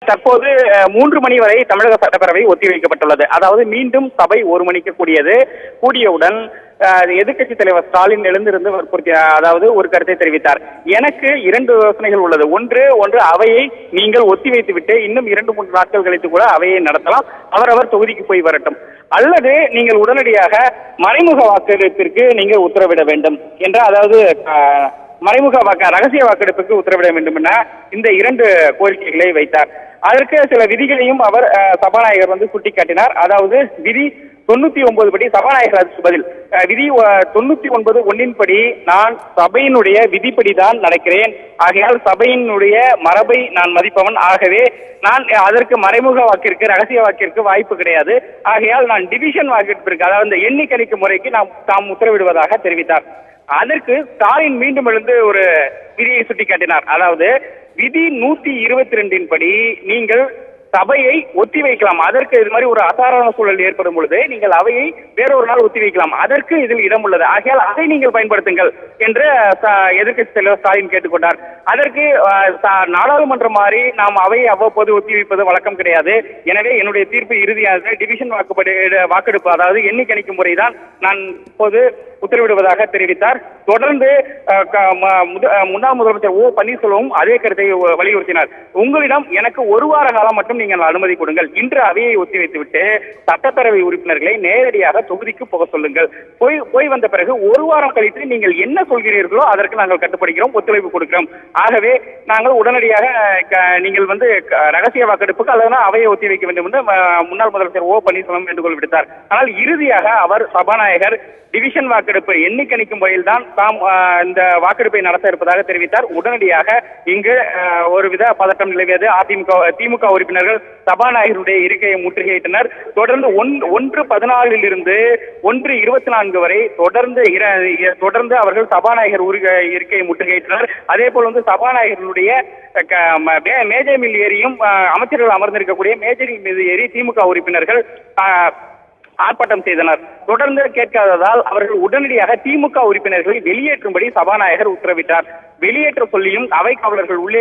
தற்போது 3 மணி வரை தமிழக சட்டப்பேரவை ஒத்திவைக்கப்பட்டுள்ளது. அதாவது மீண்டும் சபை 1 மணிக்கு கூடியவுடன் எதிர்க்கட்சி தலைவர் ஸ்டாலின் எழுந்திருந்து அதாவது ஒரு கருத்தை தெரிவித்தார். எனக்கு 2 யோசனைகள் உள்ளது. ஒன்று அவையை நீங்கள் ஒத்திவைத்து விட்டு இன்னும் 2-3 நாட்கள் கழித்து கூட அவையை நடத்தலாம், அவரவர் தொகுதிக்கு போய் வரட்டும். அல்லது நீங்கள் உடனடியாக மறைமுக வாக்கெடுப்பிற்கு நீங்கள் உத்தரவிட வேண்டும் என்ற, அதாவது ரகசிய வாக்கெடுப்புக்கு உத்தரவிட வேண்டும் என இந்த 2 கோரிக்கைகளை வைத்தார். அதற்கு சில விதிகளையும் அவர் சபாநாயகர் சுட்டிக்காட்டினார். அதாவது விதி 99 படி சபாநாயகர் அதுக்கு பதில் விதி 99(1) படி நான் சபையினுடைய விதிப்படிதான் நடக்கிறேன், ஆகையால் சபையினுடைய மரபை நான் மதிப்பவன், ஆகவே நான் அதற்கு மறைமுக வாக்கிற்கு ரகசிய வாக்கிற்கு வாய்ப்பு கிடையாது, ஆகையால் நான் டிவிஷன் வாக்கெடுப்பிற்கு, அதாவது இந்த எண்ணிக்கணிக்கு முறைக்கு தாம் உத்தரவிடுவதாக தெரிவித்தார். அதற்கு ஸ்டாலின் மீண்டும் எழுந்து ஒரு விதியை சுட்டிக்காட்டினார். அதாவது விதி 122 படி நீங்கள் சபையை ஒத்தி வைக்கலாம். அதற்கு இது மாதிரி ஒரு அசாதாரண சூழல் ஏற்படும் பொழுது நீங்கள் அவையை வேறொரு நாள் ஒத்தி வைக்கலாம், அதற்கு இதில் இடம் உள்ளது, ஆகையால் அதை நீங்கள் பயன்படுத்துங்கள் என்று எதிர்க்கட்சி தலைவர் ஸ்டாலின் கேட்டுக்கொண்டார். அதற்கு நாடாளுமன்றம் மாறி நாம் அவையை அவ்வப்போது ஒத்தி வைப்பது வழக்கம் கிடையாது, எனவே என்னுடைய தீர்ப்பு இறுதியாக டிவிஷன் வாக்கெடுப்பு, அதாவது எண்ணிக்கணிக்கும் முறைதான் நான் இப்போது உத்தரவிடுவதாக தெரிவித்தார். தொடர்ந்து முன்னாள் முதலமைச்சர் ஓ பன்னீர்செல்வம் அதே கருத்தை வலியுறுத்தினார். உங்களிடம் எனக்கு 1 வார காலம் மட்டும் நீங்கள் அனுமதி கொடுங்கள், இன்று அவையை ஒத்திவைத்துவிட்டு சட்டப்பேரவை உறுப்பினர்களை நேரடியாக தொகுதிக்கு போக சொல்லுங்கள், போய் வந்த பிறகு 1 வாரம் கழித்து நீங்கள் என்ன சொல்கிறீர்களோ அதற்கு நாங்கள் கட்டுப்படுகிறோம், ஒத்துழைப்பு கொடுக்கிறோம், ஆகவே நாங்கள் உடனடியாக நீங்கள் ரகசிய வாக்கெடுப்புக்கு அல்லது அவையை ஒத்தி வைக்க வேண்டும் என்று முன்னாள் முதலமைச்சர் ஓ பன்னீர்செல்வம் வேண்டுகோள் விடுத்தார். ஆனால் இறுதியாக அவர் சபாநாயகர் டிவிஷன் வாக்கெடுப்பு எண்ணிக்கணிக்கும் முறையில் தான் தாம் இந்த வாக்கெடுப்பை நடத்த இருப்பதாக தெரிவித்தார். உடனடியாக இங்கு ஒருவித பதட்டம் நிலவியது. திமுக உறுப்பினர்கள் சபாநாயகருடைய இருக்கையை முற்றுகையிட்டனர். தொடர்ந்து 1:14 இருந்து 1:24 வரை தொடர்ந்து அவர்கள் சபாநாயகர் இருக்கையை முற்றுகையிட்டனர். அதே போல் சபாநாயகருடைய மேஜை மேல் ஏறியும் அமைச்சர்கள் அமர்ந்திருக்கக்கூடிய மேஜைகள் மீது ஏறி திமுக உறுப்பினர்கள் ஆர்ப்பாட்டம் செய்தனர். தொடர்ந்து கேட்காததால் அவர்கள் உடனடியாக திமுக உறுப்பினர்களை வெளியேற்றும்படி சபாநாயகர் உத்தரவிட்டார். வெளியேற்ற சொல்லியும் அவை காவலர்கள் உள்ளே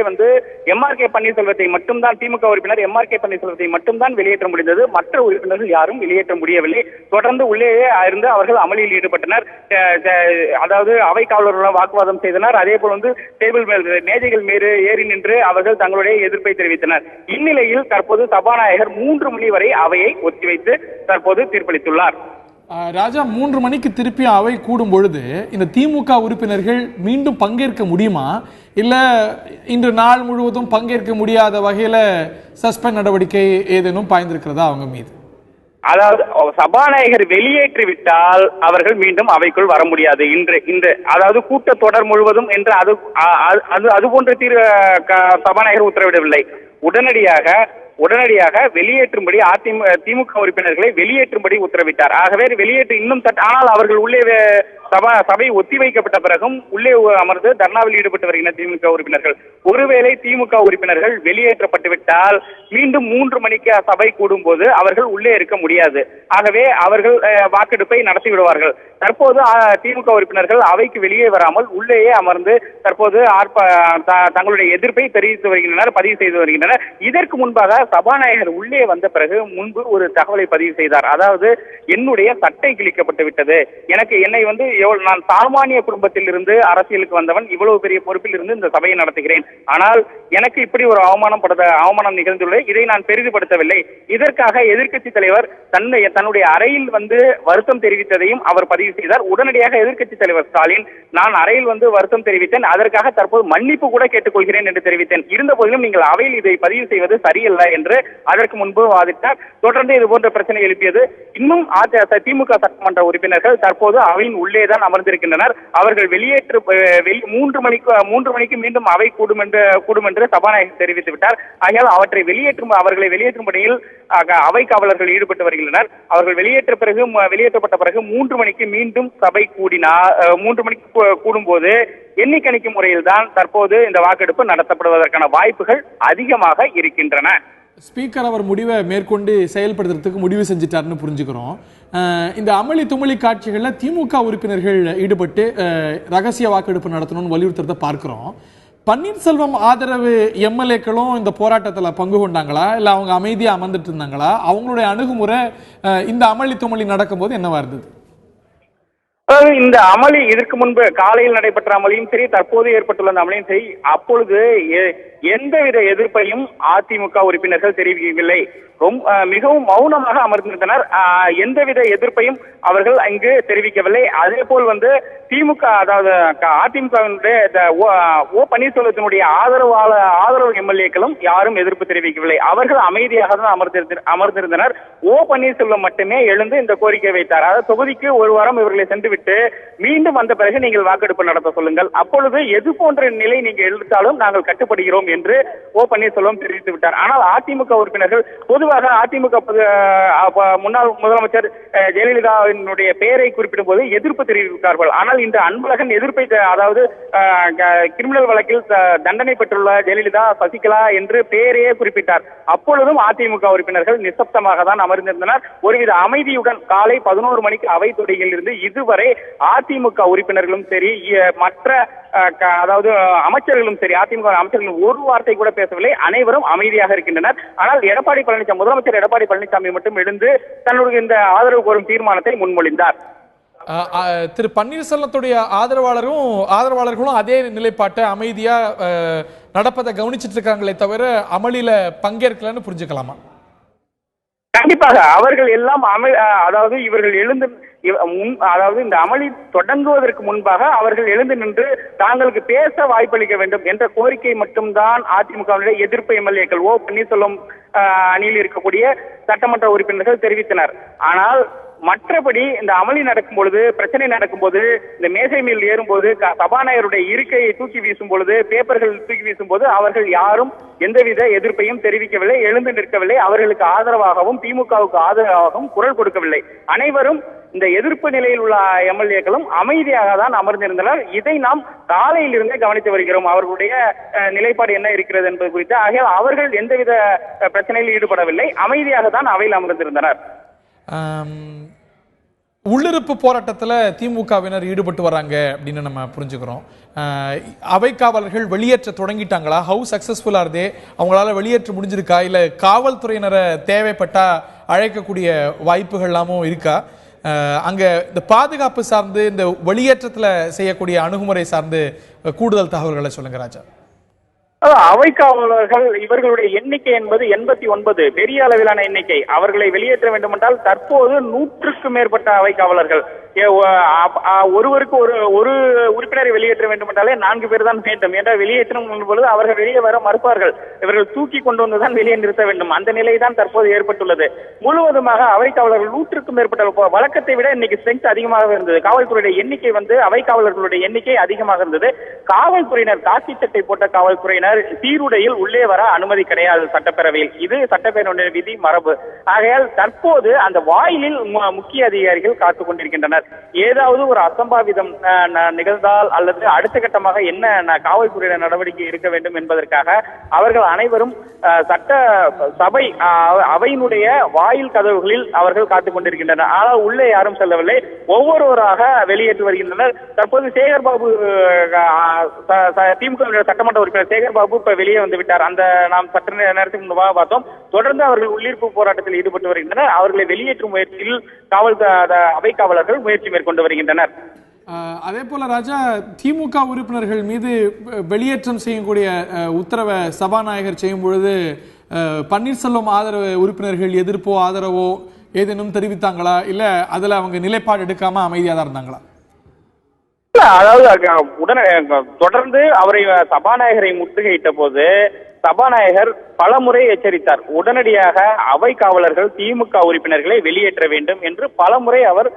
எம்.ஆர்.கே. பன்னீர்செல்வத்தை மட்டும்தான், திமுக உறுப்பினர் எம்.ஆர்.கே. பன்னீர்செல்வத்தை மட்டும்தான் வெளியேற்ற முடிந்தது, மற்ற உறுப்பினர்கள் யாரும் வெளியேற்ற முடியவில்லை. தொடர்ந்து உள்ளேயே இருந்து அவர்கள் அமளியில் ஈடுபட்டனர். அதாவது அவை காவலர்களுடன் வாக்குவாதம் செய்தனர். அதே போல் டேபிள் மேல் மேஜைகள் மீது ஏறி நின்று அவர்கள் தங்களுடைய எதிர்ப்பை தெரிவித்தனர். இந்நிலையில் தற்போது சபாநாயகர் 3 மணி வரை அவையை ஒத்திவைத்து தற்போது தீர்ப்பளித்துள்ளார். ராஜா, 3 மணிக்கு திருப்பி அவை கூடும் பொழுது இந்த திமுக உறுப்பினர்கள் மீண்டும் பங்கேற்க முடியுமா, இல்ல இன்று நாள் முழுவதும் பங்கேற்க முடியாத வகையில சஸ்பெண்ட் நடவடிக்கை ஏதேனும் பாய்ந்திருக்கிறதா அவங்க மீது? அதாவது சபாநாயகர் வெளியேற்றி விட்டால் அவர்கள் மீண்டும் அவைக்குள் வர முடியாது. இன்று அதாவது கூட்டத்தொடர் முழுவதும் என்று அது போன்ற சபாநாயகர் உத்தரவிடவில்லை. உடனடியாக வெளியேற்றும்படி திமுக உறுப்பினர்களை வெளியேற்றும்படி உத்தரவிட்டார். ஆகவே வெளியேற்று ஆனால் அவர்கள் உள்ளே சபை ஒத்திவைக்கப்பட்ட பிறகும் உள்ளே அமர்ந்து தர்ணாவில் ஈடுபட்டு வருகின்ற திமுக உறுப்பினர்கள். ஒருவேளை திமுக உறுப்பினர்கள் வெளியேற்றப்பட்டு விட்டால் மீண்டும் 3 மணிக்கு சபை கூடும் போது அவர்கள் உள்ளே இருக்க முடியாது. ஆகவே அவர்கள் வாக்கெடுப்பை நடத்தி விடுவார்கள். தற்போது திமுக உறுப்பினர்கள் அவைக்கு வெளியே வராமல் உள்ளேயே அமர்ந்து தற்போது தங்களுடைய எதிர்ப்பை பதிவு செய்து வருகின்றனர். இதற்கு முன்பாக சபாநாயகர் உள்ளே வந்த பிறகு முன்பு ஒரு தகவலை பதிவு செய்தார். அதாவது என்னுடைய சட்டை கிழிக்கப்பட்டு விட்டது, என்னை நான் சாமானிய குடும்பத்தில் இருந்து அரசியலுக்கு வந்தவன், இவ்வளவு பெரிய பொறுப்பில் இருந்து இந்த சபையை நடத்துகிறேன், ஆனால் எனக்கு இப்படி ஒரு அவமானம் நிகழ்ந்துள்ளது, இதை நான் பெரிதுபடுத்தவில்லை. இதற்காக எதிர்க்கட்சி தலைவர் தன்னுடைய அறையில் வருத்தம் தெரிவித்ததையும் அவர் பதிவு செய்தார். உடனடியாக எதிர்க்கட்சி தலைவர் ஸ்டாலின், நான் அறையில் வருத்தம் தெரிவித்தேன், அதற்காக தற்போது மன்னிப்பு கூட கேட்டுக்கொள்கிறேன் என்று தெரிவித்தேன், இருந்த போதிலும் நீங்கள் அவையில் இதை பதிவு செய்வது சரியல்ல என்று அதற்கு முன்பு வாதிட்டார். தொடர்ந்து இது போன்ற பிரச்சனை எழுப்பியது. இன்னும் திமுக சட்டமன்ற உறுப்பினர்கள் தற்போது அவையின் உள்ளே தான் அமர்ந்திருக்கின்றனர். அவர்கள் 3 மணிக்கு மீண்டும் அவை கூடும் என்று சபாநாயகர் தெரிவித்து விட்டார். ஆகையால் அவர்களை வெளியேற்றும் பணியில் அவை காவலர்கள் ஈடுபட்டு வருகின்றனர். அவர்கள் வெளியேற்றப்பட்ட பிறகு 3 மணிக்கு மீண்டும் சபை 3 மணிக்கு கூடும் போது எண்ணிக்கணிக்கும் முறையில் தான் தற்போது இந்த வாக்கெடுப்பு நடத்தப்படுவதற்கான வாய்ப்புகள் அதிகமாக இருக்கின்றன. ஸ்பீக்கர் அவர் முடிவை மேற்கொண்டு செயல்படுத்துறதுக்கு முடிவு செஞ்சிட்டாருன்னு புரிஞ்சுக்கிறோம். இந்த அமளி துமளி காட்சிகளில் திமுக உறுப்பினர்கள் ஈடுபட்டு ரகசிய வாக்கெடுப்பு நடத்தணும்னு வலியுறுத்துறத பார்க்கிறோம். பன்னீர்செல்வம் ஆதரவு எம்எல்ஏக்களும் இந்த போராட்டத்தில் பங்கு கொண்டாங்களா, இல்லை அவங்க அமைதியா அமர்ந்துட்டு இருந்தாங்களா? அவங்களுடைய அணுகுமுறை இந்த அமளி துமளி நடக்கும்போது என்னவா இருந்தது? அதாவது இந்த அமளி இதற்கு முன்பு காலையில் நடைபெற்ற அமளியும் சரி, தற்போது ஏற்பட்டுள்ள அந்த அமளியும் சரி, அப்பொழுது எந்தவித எதிர்ப்பையும் அதிமுக உறுப்பினர்கள் தெரிவிக்கவில்லை. மிகவும் மௌனமாக அமர்ந்திருந்தனர். எந்தவித எதிர்ப்பையும் அவர்கள் அங்கு தெரிவிக்கவில்லை. அதே போல் திமுக, அதாவது அதிமுகவினுடைய ஓ பன்னீர்செல்வத்தினுடைய ஆதரவு எம்எல்ஏக்களும் யாரும் எதிர்ப்பு தெரிவிக்கவில்லை. அவர்கள் அமைதியாக தான் அமர்ந்திருந்தனர். ஓ பன்னீர்செல்வம் மட்டுமே எழுந்து இந்த கோரிக்கை வைத்தார். அதாவது தொகுதிக்கு ஒரு வாரம் இவர்களை சென்றுவிட்டு மீண்டும் வந்த பிறகு நீங்கள் வாக்கெடுப்பு நடத்த சொல்லுங்கள், அப்பொழுது எது போன்ற நிலை நீங்கள் எடுத்தாலும் நாங்கள் கட்டுப்படுகிறோம் என்று ஓ பன்னீர்செல்வம் தெரிவித்து விட்டார். ஆனால் அதிமுக உறுப்பினர்கள், பொதுவாக அதிமுக முன்னாள் முதலமைச்சர் ஜெயலலிதாவினுடைய பெயரை குறிப்பிடும் போது எதிர்ப்பு தெரிவித்தார்கள். ஆனால் இந்த அன்பழகன் எதிர்ப்பை, அதாவது கிரிமினல் வழக்கில் தண்டனை பெற்றுள்ள ஜெயலலிதா, சசிகலா என்று பெயரையே குறிப்பிட்டார். அப்பொழுதும் அதிமுக உறுப்பினர்கள் நிசப்தமாக தான் அமர்ந்திருந்தனர். ஒருவித அமைதியுடன் காலை 11 மணிக்கு அவை தொடங்கியிலிருந்து இதுவரை அதிமுக உறுப்பினர்களும் சரி, மற்ற அதாவது அமைச்சர்களும் சரி, அதிமுக அமைச்சர்களும் ஒரு வார்த்தை கூட பேசவில்லை. அனைவரும் அமைதியாக இருக்கின்றனர். ஆனால் எடப்பாடி பழனிசாமி, முதலமைச்சர் எடப்பாடி பழனிசாமி மட்டும் எழுந்து தன்னுடைய இந்த ஆதரவு கோரும் தீர்மானத்தை முன்மொழிந்தார். திரு பன்னீர்செல்வத்துடைய ஆதரவாளர்களும் அதே நிலைப்பாட்டை அமைதியா நடப்பதை கவனிச்சிட்டு இருக்காங்களே தவிர அமளியில பங்கேற்கலன்னு புரிஞ்சுக்கலாமா? கண்டிப்பாக அவர்கள் எல்லாம் அதாவது இவர்கள் எழுந்து, அதாவது இந்த அமளி தொடங்குவதற்கு முன்பாக அவர்கள் எழுந்து நின்று தாங்களுக்கு பேச வாய்ப்பளிக்க வேண்டும் என்ற கோரிக்கை மட்டும்தான் அதிமுகவினுடைய எதிர்ப்பு எம்எல்ஏக்கள் ஓ பன்னீர்செல்வம் அணியில் இருக்கக்கூடிய சட்டமன்ற உறுப்பினர்கள் தெரிவித்தனர். ஆனால் மற்றபடி இந்த அமளி நடக்கும் பொழுது, பிரச்சனை நடக்கும் போது, இந்த மேசை மேல் ஏறும்போது, சபாநாயகருடைய இருக்கையை தூக்கி வீசும் பொழுது, பேப்பர்கள் தூக்கி வீசும் போது அவர்கள் யாரும் எந்தவித எதிர்ப்பையும் தெரிவிக்கவில்லை, எழுந்து நிற்கவில்லை. அவர்களுக்கு ஆதரவாகவும் திமுகவுக்கு ஆதரவாகவும் குரல் கொடுக்கவில்லை. அனைவரும் இந்த எதிர்ப்பு நிலையில் உள்ள எம்எல்ஏக்களும் அமைதியாக தான் அமர்ந்திருந்தனர். இதை நாம் காலையில் இருந்தே கவனித்து வருகிறோம். அவர்களுடைய நிலைப்பாடு என்ன இருக்கிறது என்பது குறித்து. ஆகையால் அவர்கள் எந்தவித பிரச்சனையில் ஈடுபடவில்லை, அமைதியாக தான் அவையில் அமர்ந்திருந்தனர். உள்ளிருப்பு போராட்டத்தில் திமுகவினர் ஈடுபட்டு வராங்க அப்படின்னு நம்ம புரிஞ்சுக்கிறோம். அவை காவலர்கள் வெளியேற்ற தொடங்கிட்டாங்களா? ஹவு சக்சஸ்ஃபுல்லா இருந்தே அவங்களால வெளியேற்ற முடிஞ்சிருக்கா? இல்லை காவல்துறையினரை தேவைப்பட்டா அழைக்கக்கூடிய வாய்ப்புகள் எல்லாமும் இருக்கா? அங்க இந்த பாதுகாப்பு சார்ந்து, இந்த வெளியேற்றத்தில் செய்யக்கூடிய அணுகுமுறை சார்ந்து கூடுதல் தகவல்களை சொல்லுங்க ராஜா. அவை காவலர்கள் இவர்களுடைய எண்ணிக்கை என்பது 89, பெரிய அளவிலான எண்ணிக்கை. அவர்களை வெளியேற்ற வேண்டும் என்றால் தற்போது 100க்கும் மேற்பட்ட அவை காவலர்கள். ஒருவருக்கு ஒரு உறுப்பினரை வெளியேற்ற வேண்டும் என்றாலே 4 பேர் தான் வேண்டும் என்ற வெளியேற்றும் பொழுது அவர்கள் வெளியே வர மறுப்பார்கள். இவர்கள் தூக்கி கொண்டு வந்துதான் வெளியே நிறுத்த வேண்டும். அந்த நிலைதான் தற்போது ஏற்பட்டுள்ளது. முழுவதுமாக அவை காவலர்கள் 100க்கும் மேற்பட்ட, வழக்கத்தை விட இன்னைக்கு ஸ்ட்ரென்த் அதிகமாக இருந்தது. காவல்துறையுடைய எண்ணிக்கை அவை காவலர்களுடைய எண்ணிக்கை அதிகமாக இருந்தது. காவல்துறையினர், காக்கி சட்டை போட்ட காவல்துறையினர் சீருடையில் உள்ளே வர அனுமதி கிடையாது சட்டப்பேரவையில். இது சட்டப்பேரவையுடைய விதி, மரபு. ஆகையால் தற்போது அந்த வாயிலில் முக்கிய அதிகாரிகள் காத்துக் கொண்டிருக்கின்றனர். ஏதாவது ஒரு அசம்பாவிதம் நிகழ்ந்தால் அல்லது அடுத்த கட்டமாக என்ன காவல்துறையினர் நடவடிக்கை இருக்க வேண்டும் என்பதற்காக அவர்கள் அனைவரும் சட்ட சபை அவையினுடைய வாயில் கதவுகளில் அவர்கள் காத்துக் கொண்டிருக்கின்றனர். ஆனால் உள்ளே யாரும் செல்லவில்லை. ஒவ்வொருவராக வெளியேற்றி வருகின்றனர். தற்போது சேகர்பாபு, திமுக சட்டமன்ற உறுப்பினர் சேகர்பாபு இப்ப வெளியே வந்து விட்டார். அந்த நாம் சற்று நேரத்துக்கு முன்பாக பார்த்தோம். தொடர்ந்து அவர்கள் உள்ளிருப்பு போராட்டத்தில் ஈடுபட்டு வருகின்றனர். அவர்களை வெளியேற்றும் முயற்சியில் அவை காவலர்கள் முயற்சி மேற்கொண்டு வருகின்றனர். அதே போல ராஜா, திமுக உறுப்பினர்கள் மீது வெளியேற்றம் செய்யக்கூடிய உத்தரவை சபாநாயகர் செய்யும் பொழுது பன்னீர்செல்வம் ஆதரவு உறுப்பினர்கள் எதிர்ப்போ ஆதரவோ ஏதேனும் தெரிவித்தாங்களா? இல்ல அதுல அவங்க நிலைப்பாடு எடுக்காம அமைதியா தான் இருந்தாங்களா? அதாவது தொடர்ந்து அவரை சபாநாயகரை முற்றுகையிட்ட போது சபாநாயகர் பலமுறை எச்சரித்தார். உடனடியாக அவை காவலர்கள் திமுக உறுப்பினர்களை வெளியேற்ற வேண்டும் என்று பலமுறை அவர்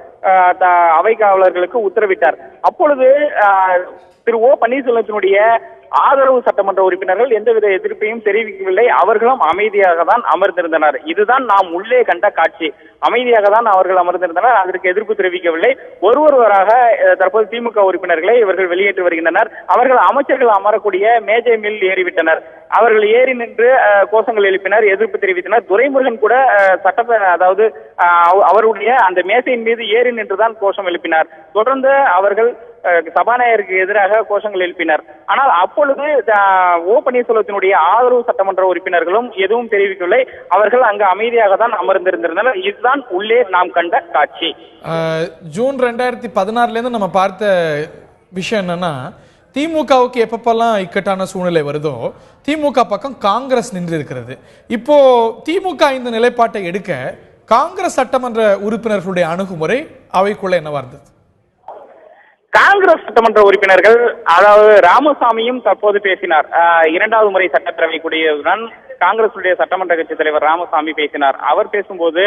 அவை காவலர்களுக்கு உத்தரவிட்டார். அப்பொழுது திரு ஓ பன்னீர்செல்வத்தினுடைய ஆதரவு சட்டமன்ற உறுப்பினர்கள் எந்தவித எதிர்ப்பையும் தெரிவிக்கவில்லை. அவர்களும் அமைதியாக தான் அமர்ந்திருந்தனர். இதுதான் நாம் உள்ளே கண்ட காட்சி. அமைதியாக தான் அவர்கள் அமர்ந்திருந்தனர். அதற்கு எதிர்ப்பு தெரிவிக்கவில்லை. ஒருவராக தற்போது திமுக உறுப்பினர்களை இவர்கள் வெளியேற்றி வருகின்றனர். அவர்கள் அமைச்சர்கள் அமரக்கூடிய மேஜை மேல் ஏறிவிட்டனர். அவர்கள் ஏறி நின்று கோஷங்கள் எழுப்பினர், எதிர்ப்பு தெரிவித்தனர். துரைமுருகன் கூட அதாவது அவருடைய அந்த மேசையின் மீது ஏறி நின்றுதான் கோஷம் எழுப்பினார். தொடர்ந்து அவர்கள் சபாநாயகருக்கு எதிராக கோஷங்கள் எழுப்பினர். ஆனால் அப்பொழுது ஓ பன்னீர்செல்வத்தினுடைய ஆதரவு சட்டமன்ற உறுப்பினர்களும் எதுவும் தெரிவிக்கவில்லை. அவர்கள் அங்கு அமைதியாக தான் அமர்ந்திருந்திருந்தனர். இதுதான் உள்ளே நாம் கண்ட காட்சி. ஜூன் 2016 நம்ம பார்த்த விஷயம் என்னன்னா, திமுகவுக்கு எப்பப்பெல்லாம் இக்கட்டான சூழ்நிலை வருதோ திமுக பக்கம் காங்கிரஸ் நின்று இருக்கிறது. இப்போ திமுக இந்த நிலைப்பாட்டை எடுக்க காங்கிரஸ் சட்டமன்ற உறுப்பினர்களுடைய அணுகுமுறை அவைக்குள்ள என்னவா இருந்தது? காங்கிரஸ் சட்டமன்ற உறுப்பினர்கள், அதாவது ராமசாமியும் தற்போது பேசினார். இரண்டாவது முறை சட்டப்பேரவை கூடியவுடன் காங்கிரசுடைய சட்டமன்ற கட்சி தலைவர் ராமசாமி பேசினார். அவர் பேசும்போது,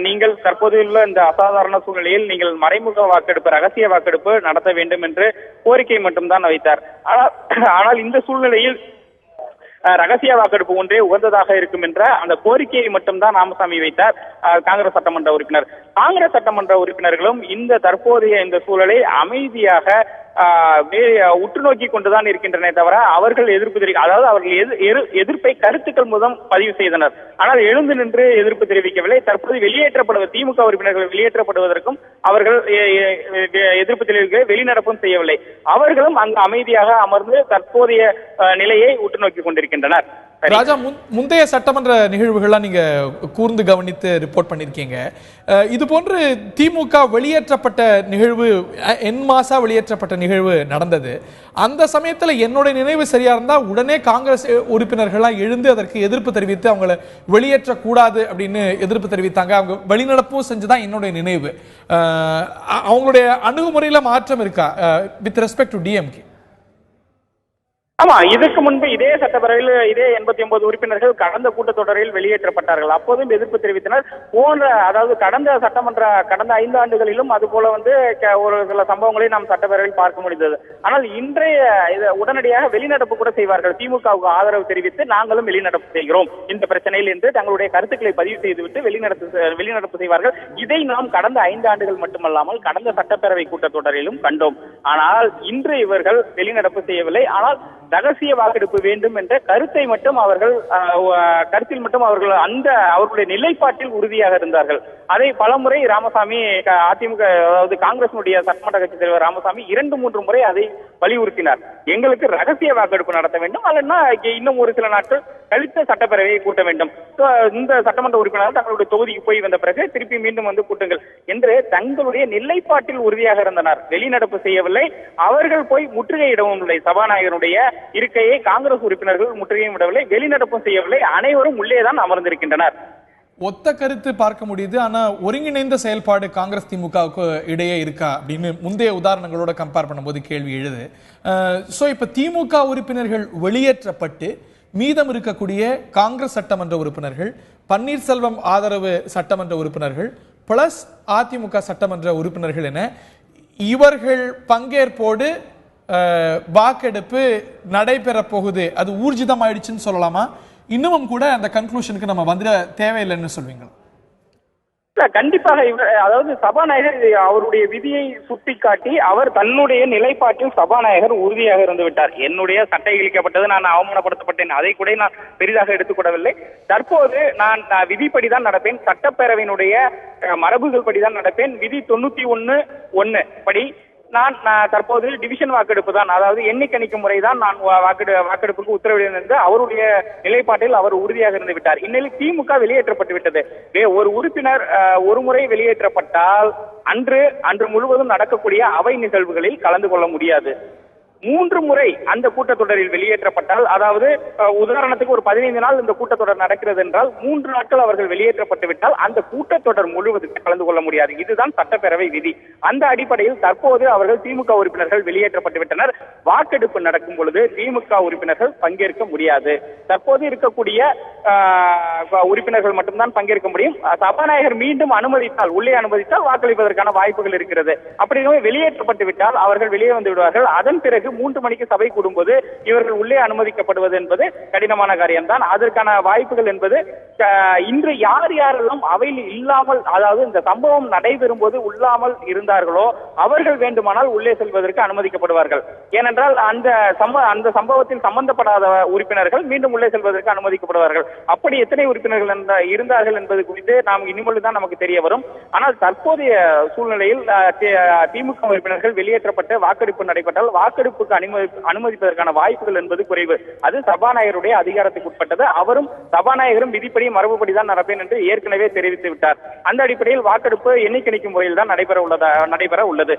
நீங்கள் தற்போதுள்ள இந்த அசாதாரண சூழ்நிலையில் நீங்கள் மறைமுக வாக்கெடுப்பு, ரகசிய வாக்கெடுப்பு நடத்த வேண்டும் என்று கோரிக்கை மட்டும்தான் வைத்தார். ஆனால் இந்த சூழ்நிலையில் ரகசிய வாக்கெடுப்பு ஒன்றே உகந்ததாக இருக்கும் என்ற அந்த கோரிக்கையை மட்டும்தான் ராமசாமி வைத்தார் காங்கிரஸ் சட்டமன்ற உறுப்பினர். காங்கிரஸ் சட்டமன்ற உறுப்பினர்களும் இந்த தற்போதைய இந்த சூழலை அமைதியாக உற்று நோக்கி கொண்டுதான் இருக்கின்றன தவிர அவர்கள் எதிர்ப்பு தெரிவிக்க, அதாவது அவர்கள் எதிர்ப்பை கருத்துக்கள் மூலம் பதிவு செய்தனர். ஆனால் எழுந்து நின்று எதிர்ப்பு தெரிவிக்கவில்லை. தற்போது வெளியேற்றப்படுவது திமுக உறுப்பினர்கள் வெளியேற்றப்படுவதற்கும் அவர்கள் எதிர்ப்பு தெரிவிக்க வெளிநடப்பும் செய்யவில்லை. அவர்களும் அங்கு அமைதியாக அமர்ந்து தற்போதைய நிலையை உற்று நோக்கி கொண்டிருக்கின்றனர். ராஜா, முந்தைய சட்டமன்ற நிகழ்வுகள்லாம் நீங்க கூர்ந்து கவனித்து ரிப்போர்ட் பண்ணிருக்கீங்க. இது போன்று திமுக வெளியேற்றப்பட்ட நிகழ்வு, என் மாசா வெளியேற்றப்பட்ட நிகழ்வு நடந்தது. அந்த சமயத்துல என்னுடைய நினைவு சரியா இருந்தா உடனே காங்கிரஸ் உறுப்பினர்கள்லாம் எழுந்து அதற்கு எதிர்ப்பு தெரிவித்து அவங்களை வெளியேற்றக்கூடாது அப்படின்னு எதிர்ப்பு தெரிவித்தாங்க. அவங்க வெளிநடப்பும் செஞ்சுதான் என்னுடைய நினைவு. அவங்களுடைய அணுகுமுறையில மாற்றம் இருக்கா வித் ரெஸ்பெக்ட் டு டிஎம்கே? ஆமா, இதுக்கு முன்பு இதே சட்டப்பேரவையில் இதே 89 உறுப்பினர்கள் கடந்த கூட்டத்தொடரில் வெளியேற்றப்பட்டார்கள். அப்போதும் எதிர்ப்பு தெரிவித்தனர். அதாவது கடந்த 5 ஆண்டுகளிலும் அது போல ஒரு சில சம்பவங்களை நாம் சட்டப்பேரவையில் பார்க்க முடிந்தது. ஆனால் இன்றைய உடனடியாக வெளிநடப்பு கூட செய்வார்கள். திமுகவுக்கு ஆதரவு தெரிவித்து நாங்களும் வெளிநடப்பு செய்கிறோம் இந்த பிரச்சனையில் என்று தங்களுடைய கருத்துக்களை பதிவு செய்துவிட்டு வெளிநடப்பு செய்வார்கள். இதை நாம் கடந்த 5 ஆண்டுகள் மட்டுமல்லாமல் கடந்த சட்டப்பேரவை கூட்டத்தொடரிலும் கண்டோம். ஆனால் இன்று இவர்கள் வெளிநடப்பு செய்யவில்லை. ஆனால் ரகசிய வாக்கெடுப்பு வேண்டும் என்ற கருத்தில் மட்டும் அவர்கள் அவர்களுடைய நிலைப்பாட்டில் உறுதியாக இருந்தார்கள். அதை பலமுறை ராமசாமி, அதிமுக அதாவது காங்கிரசுடைய சட்டமன்ற கட்சி தலைவர் ராமசாமி 2-3 முறை அதை வலியுறுத்தினார். எங்களுக்கு ரகசிய வாக்கெடுப்பு நடத்த வேண்டும், அல்லனா இன்னும் ஒரு சில நாட்கள் கழித்த சட்டப்பேரவையை கூட்ட வேண்டும். இந்த சட்டமன்ற உறுப்பினர்கள் தங்களுடைய தொகுதிக்கு போய் வந்த பிறகு திருப்பி மீண்டும் கூட்டுங்கள் என்று தங்களுடைய நிலைப்பாட்டில் உறுதியாக இருந்தனர். வெளிநடப்பு செய்யவில்லை. அவர்கள் போய் முற்றுகையிடவும் இல்லை. சபாநாயகருடைய இருக்கையை காங்கிரஸ் உறுப்பினர்கள் முற்றுகையும் விடவில்லை, வெளிநடப்பும் செய்யவில்லை. அனைவரும் உள்ளேதான் அமர்ந்திருக்கின்றனர். ஒத்த கருத்து பார்க்க முடியுது. ஆனா ஒருங்கிணைந்த செயல்பாடு காங்கிரஸ் திமுகவுக்கு இடையே இருக்கா அப்படின்னு முந்தைய உதாரணங்களோட கம்பேர் பண்ணும்போது கேள்வி எழுது. சோ இப்ப திமுக உறுப்பினர்கள் வெளியேற்றப்பட்டு மீதம் இருக்கக்கூடிய காங்கிரஸ் சட்டமன்ற உறுப்பினர்கள், பன்னீர்செல்வம் ஆதரவு சட்டமன்ற உறுப்பினர்கள் பிளஸ் அதிமுக சட்டமன்ற உறுப்பினர்கள் என இவர்கள் பங்கேற்போடு வாக்கெடுப்பு நடைபெற போகுது, அது ஊர்ஜிதம் ஆயிடுச்சுன்னு சொல்லலாமா? இன்னமும் கூட அந்த கன்க்ளூஷனுக்கு நம்ம வந்துட தேவையில்லைன்னு சொல்வீங்களா? கண்டிப்பாக அதாவது சபாநாயகர் அவருடைய விதியை சுட்டிக்காட்டி அவர் தன்னுடைய நிலைப்பாட்டில் சபாநாயகர் உறுதியாக இருந்து விட்டார். என்னுடைய சட்டை இழிக்கப்பட்டது, நான் அவமானப்படுத்தப்பட்டேன், அதை கூட நான் பெரிதாக எடுத்துக்கொள்ளவில்லை. தற்போது நான் விதிப்படிதான் நடப்பேன், சட்டப்பேரவையினுடைய மரபுகள் படிதான் நடப்பேன். விதி 91(1) படி நான் தற்போது டிவிஷன் வாக்கெடுப்பு தான், அதாவது எண்ணிக்கணிக்கும் முறைதான் நான் வாக்கெடுப்புக்கு உத்தரவிட அவருடைய நிலைப்பாட்டில் அவர் உறுதியாக இருந்து விட்டார். இந்நிலையில் திமுக வெளியேற்றப்பட்டு விட்டது. ஒரு உறுப்பினர் ஒரு முறை வெளியேற்றப்பட்டால் அன்று முழுவதும் நடக்கக்கூடிய அவை நிகழ்வுகளில் கலந்து கொள்ள முடியாது. 3 முறை அந்த கூட்டத்தொடரில் வெளியேற்றப்பட்டால், அதாவது உதாரணத்துக்கு ஒரு 15 நாள் இந்த கூட்டத்தொடர் நடக்கிறது என்றால் 3 நாட்கள் அவர்கள் வெளியேற்றப்பட்டு விட்டால் அந்த கூட்டத்தொடர் முழுவதும் கலந்து கொள்ள முடியாது. இதுதான் சட்டப்பேரவை விதி. அந்த அடிப்படையில் தற்போது அவர்கள் திமுக உறுப்பினர்கள் வெளியேற்றப்பட்டு விட்டனர். வாக்கெடுப்பு நடக்கும் பொழுது திமுக உறுப்பினர்கள் பங்கேற்க முடியாது. தற்போது இருக்கக்கூடிய உறுப்பினர்கள் மட்டும்தான் பங்கேற்க முடியும். சபாநாயகர் மீண்டும் உள்ளே அனுமதித்தால் வாக்களிப்பதற்கான வாய்ப்புகள் இருக்கிறது. அப்படி வெளியேற்றப்பட்டு விட்டால் அவர்கள் வெளியே வந்து விடுவார்கள். அதன் பிறகு பிறகு 3 மணிக்கு சபை கூடும்போது இவர்கள் உள்ளே அனுமதிக்கப்படுவது என்பது கடினமான காரியம்தான். அதற்கான வாய்ப்புகள் என்பது இன்று யார் யாரெல்லாம் அவையில் இல்லாமல், அதாவது இந்த சம்பவம் நடைபெறும் போது உள்ளாமல் இருந்தார்களோ அவர்கள் வேண்டுமானால் உள்ளே செல்வதற்கு அனுமதிக்கப்படுவார்கள். ஏனென்றால் அந்த சம்பவத்தில் சம்பந்தப்படாத உறுப்பினர்கள் மீண்டும் உள்ளே செல்வதற்கு அனுமதிக்கப்படுவார்கள். அப்படி எத்தனை உறுப்பினர்கள் இருந்தார்கள் என்பது குறித்து நாம் இனிமொழிதான் நமக்கு தெரிய வரும். ஆனால் தற்போதைய சூழ்நிலையில் திமுக உறுப்பினர்கள் வெளியேற்றப்பட்டு வாக்கெடுப்பு நடைபெற்றால் வாக்கெடுப்புக்கு அனுமதிப்பதற்கான வாய்ப்புகள் என்பது குறைவு. அது சபாநாயகருடைய அதிகாரத்துக்கு உட்பட்டது. அவரும் சபாநாயகரும் விதிப்படி மரபுப்படிதான் நடப்பேன் என்று ஏற்கனவே தெரிவித்து விட்டார். அந்த அடிப்படையில் வாக்கெடுப்பு எண்ணிக்கணிக்கும் முறையில் தான் நடைபெற உள்ளது.